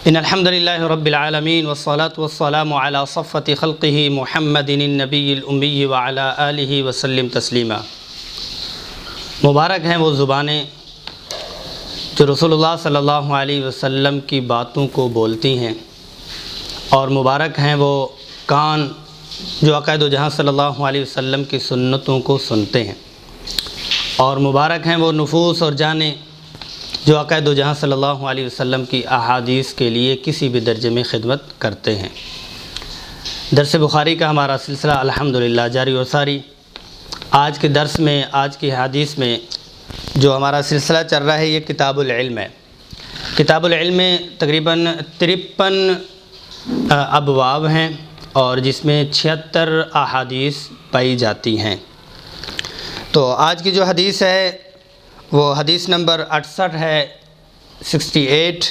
ان الحمد للہ رب العالمین والصلاة والسلام علی صفوة خلقہ محمد النبی الامی وعلی آلہ وسلم تسلیما۔ مبارک ہیں وہ زبانیں جو رسول اللہ صلی اللہ علیہ وسلم کی باتوں کو بولتی ہیں، اور مبارک ہیں وہ کان جو عقائد و جہاں صلی اللہ علیہ وسلم کی سنتوں کو سنتے ہیں، اور مبارک ہیں وہ نفوس اور جانیں جو عقائد و جہاں صلی اللہ علیہ وسلم کی احادیث کے لیے کسی بھی درجے میں خدمت کرتے ہیں۔ درس بخاری کا ہمارا سلسلہ الحمدللہ جاری و ساری۔ آج کے درس میں، آج کی حدیث میں جو ہمارا سلسلہ چل رہا ہے، یہ کتاب العلم ہے۔ کتاب العلم میں تقریباً 53 ابواب ہیں، اور جس میں 76 احادیث پائی جاتی ہیں۔ تو آج کی جو حدیث ہے وہ حدیث نمبر 68 ہے، 68۔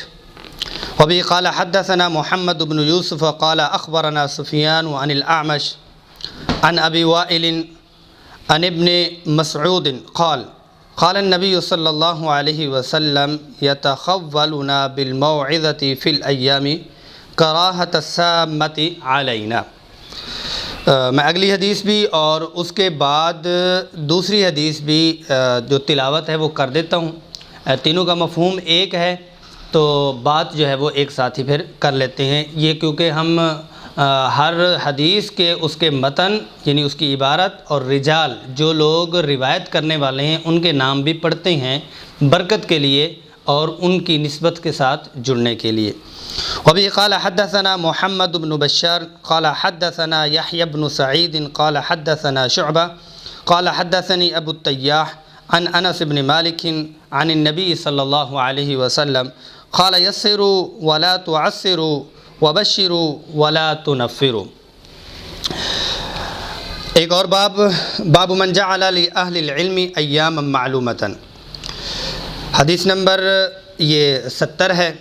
وبه قال حدثنا محمد بن يوسف قال اخبرنا سفيان عن الاعمش عن ابي وائل عن ابن مسعود قال قال النبي صلى الله عليه وسلم يتخولنا بالموعظة في الايام كراهة السامة علينا۔ میں اگلی حدیث بھی اور اس کے بعد دوسری حدیث بھی جو تلاوت ہے وہ کر دیتا ہوں۔ تینوں کا مفہوم ایک ہے، تو بات جو ہے وہ ایک ساتھ ہی پھر کر لیتے ہیں۔ یہ کیونکہ ہم ہر حدیث کے اس کے متن یعنی اس کی عبارت اور رجال جو لوگ روایت کرنے والے ہیں ان کے نام بھی پڑھتے ہیں برکت کے لیے اور ان کی نسبت کے ساتھ جڑنے کے لیے۔ وبه قال حدثنا محمد بن بشار قال حدثنا يحيى بن سعيد قال حدثنا شعبة قال حدثني أبو التياح عن أنس بن مالك عن النبي صلى الله عليه وسلم قال يسروا ولا تعسروا وبشروا ولا تنفروا۔ ایک اور باب من جعل لأهل العلم أياما معلومة، حدیث نمبر یہ 70 ہے۔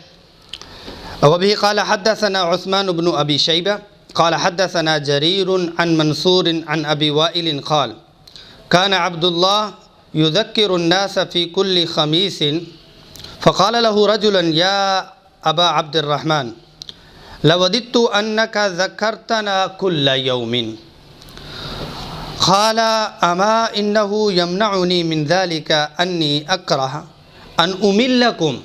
وبه قال حدثنا عثمان بن أبي شيبة قال حدثنا جرير عن منصور عن أبي وائل قال كان عبد الله يذكر الناس في كل خميس فقال له رجلا يا أبا عبد الرحمن لوددت أنك ذكرتنا كل يوم قال أما إنه يمنعني من ذلك أني أكره أن أملكم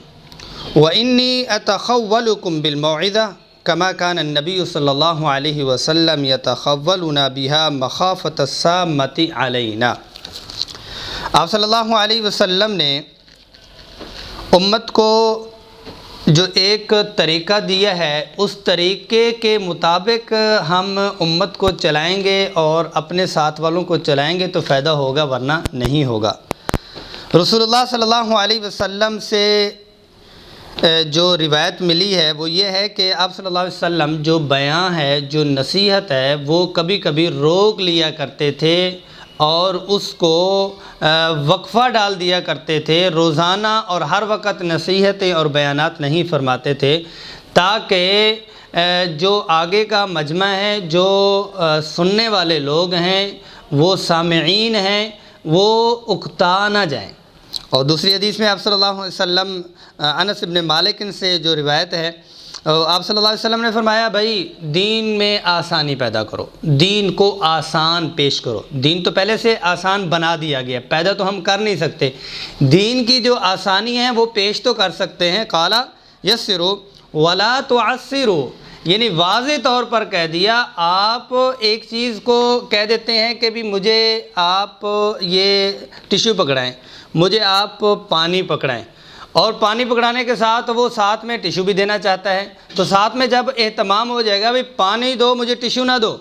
وإني أتخولكم بالموعظة كما كان النبي صلى الله عليه وسلم يتخولنا بها مخافة السامة علينا۔ آپ صلی اللہ علیہ وسلم نے امت کو جو ایک طریقہ دیا ہے اس طریقے کے مطابق ہم امت کو چلائیں گے اور اپنے ساتھ والوں کو چلائیں گے تو فائدہ ہوگا، ورنہ نہیں ہوگا۔ رسول اللہ صلی اللہ علیہ وسلم سے جو روایت ملی ہے وہ یہ ہے کہ آپ صلی اللہ علیہ وسلم جو بیان ہے، جو نصیحت ہے، وہ کبھی کبھی روک لیا کرتے تھے اور اس کو وقفہ ڈال دیا کرتے تھے۔ روزانہ اور ہر وقت نصیحتیں اور بیانات نہیں فرماتے تھے، تاکہ جو آگے کا مجمع ہے، جو سننے والے لوگ ہیں، وہ سامعین ہیں، وہ اکتا نہ جائیں۔ اور دوسری حدیث میں آپ صلی اللہ علیہ وسلم انس بن مالک سے جو روایت ہے، آپ صلی اللہ علیہ وسلم نے فرمایا بھائی دین میں آسانی پیدا کرو، دین کو آسان پیش کرو۔ دین تو پہلے سے آسان بنا دیا گیا، پیدا تو ہم کر نہیں سکتے، دین کی جو آسانی ہے وہ پیش تو کر سکتے ہیں۔ قالا یسروا ولا تعسروا، یعنی واضح طور پر کہہ دیا۔ آپ ایک چیز کو کہہ دیتے ہیں کہ بھی مجھے آپ یہ ٹیشو پکڑائیں، مجھے آپ پانی پکڑائیں، اور پانی پکڑانے کے ساتھ وہ ساتھ میں ٹیشو بھی دینا چاہتا ہے، تو ساتھ میں جب اہتمام ہو جائے گا بھئی پانی دو مجھے ٹیشو نہ دو،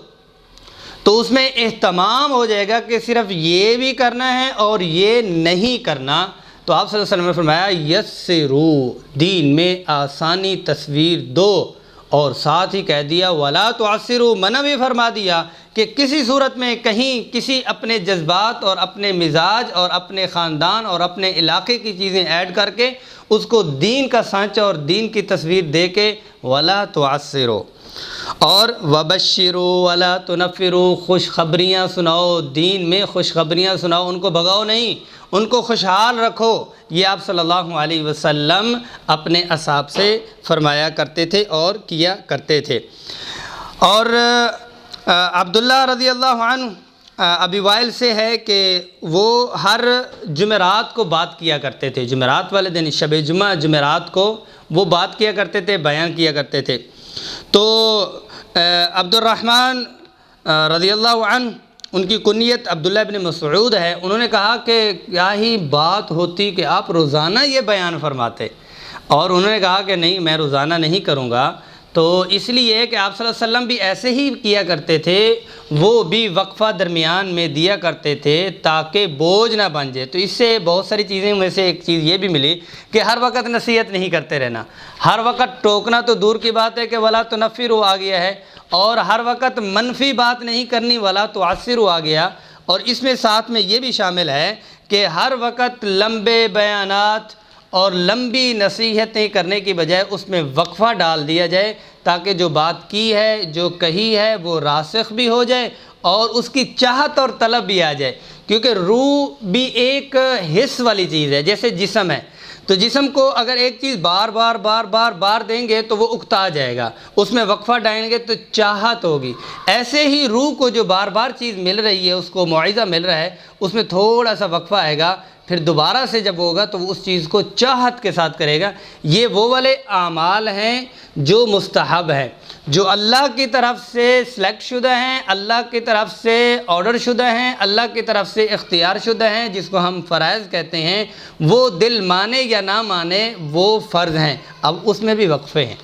تو اس میں اہتمام ہو جائے گا کہ صرف یہ بھی کرنا ہے اور یہ نہیں کرنا۔ تو آپ صلی اللہ علیہ وسلم نے فرمایا یسروا، دین میں آسانی تصویر دو، اور ساتھ ہی کہہ دیا ولا تعسروا، منع بھی فرما دیا کہ کسی صورت میں کہیں کسی اپنے جذبات اور اپنے مزاج اور اپنے خاندان اور اپنے علاقے کی چیزیں ایڈ کر کے اس کو دین کا سانچہ اور دین کی تصویر دے کے ولا تعسروا، اور وبشروا ولا تنفروا، خوشخبریاں سناؤ، دین میں خوشخبریاں سناؤ، ان کو بھگاؤ نہیں، ان کو خوشحال رکھو، یہ آپ صلی اللہ علیہ وسلم اپنے اصحاب سے فرمایا کرتے تھے اور کیا کرتے تھے۔ اور عبداللہ رضی اللہ عنہ ابی وائل سے ہے کہ وہ ہر جمعرات کو بات کیا کرتے تھے، جمعرات والے دن شب جمعہ جمعرات کو وہ بات کیا کرتے تھے، بیان کیا کرتے تھے۔ تو عبد الرحمن رضی اللہ عنہ، ان کی کنیت عبداللہ ابن مسعود ہے، انہوں نے کہا کہ کیا ہی بات ہوتی کہ آپ روزانہ یہ بیان فرماتے، اور انہوں نے کہا کہ نہیں، میں روزانہ نہیں کروں گا۔ تو اس لیے کہ آپ صلی اللہ علیہ وسلم بھی ایسے ہی کیا کرتے تھے، وہ بھی وقفہ درمیان میں دیا کرتے تھے تاکہ بوجھ نہ بن جائے۔ تو اس سے بہت ساری چیزیں میں سے ایک چیز یہ بھی ملی کہ ہر وقت نصیحت نہیں کرتے رہنا، ہر وقت ٹوکنا تو دور کی بات ہے کہ ولا تنفروا آ گیا ہے، اور ہر وقت منفی بات نہیں کرنی، ولا تعسروا آ گیا، اور اس میں ساتھ میں یہ بھی شامل ہے کہ ہر وقت لمبے بیانات اور لمبی نصیحتیں کرنے کی بجائے اس میں وقفہ ڈال دیا جائے تاکہ جو بات کی ہے، جو کہی ہے، وہ راسخ بھی ہو جائے اور اس کی چاہت اور طلب بھی آ جائے، کیونکہ روح بھی ایک حس والی چیز ہے، جیسے جسم ہے، تو جسم کو اگر ایک چیز بار بار دیں گے تو وہ اکتا جائے گا، اس میں وقفہ ڈالیں گے تو چاہت ہوگی۔ ایسے ہی روح کو جو بار بار چیز مل رہی ہے، اس کو موعظہ مل رہا ہے، اس میں تھوڑا سا وقفہ آئے گا، پھر دوبارہ سے جب ہوگا تو وہ اس چیز کو چاہت کے ساتھ کرے گا۔ یہ وہ والے اعمال ہیں جو مستحب ہیں، جو اللہ کی طرف سے سلیکٹ شدہ ہیں، اللہ کی طرف سے آرڈر شدہ ہیں، اللہ کی طرف سے اختیار شدہ ہیں، جس کو ہم فرائض کہتے ہیں، وہ دل مانے یا نہ مانے وہ فرض ہیں۔ اب اس میں بھی وقفے ہیں،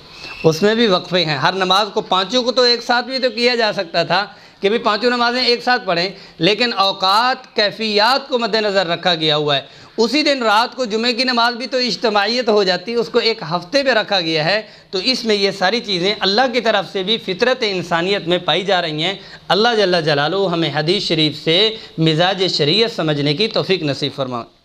اس میں بھی وقفے ہیں۔ ہر نماز کو پانچوں کو تو ایک ساتھ بھی تو کیا جا سکتا تھا کہ بھی پانچوں نمازیں ایک ساتھ پڑھیں، لیکن اوقات کیفیات کو مد نظر رکھا گیا ہوا ہے۔ اسی دن رات کو جمعے کی نماز بھی تو اجتماعیت ہو جاتی ہے، اس کو ایک ہفتے پہ رکھا گیا ہے۔ تو اس میں یہ ساری چیزیں اللہ کی طرف سے بھی فطرت انسانیت میں پائی جا رہی ہیں۔ اللہ جل جلالہ ہمیں حدیث شریف سے مزاج شریعت سمجھنے کی توفیق نصیب فرمائے۔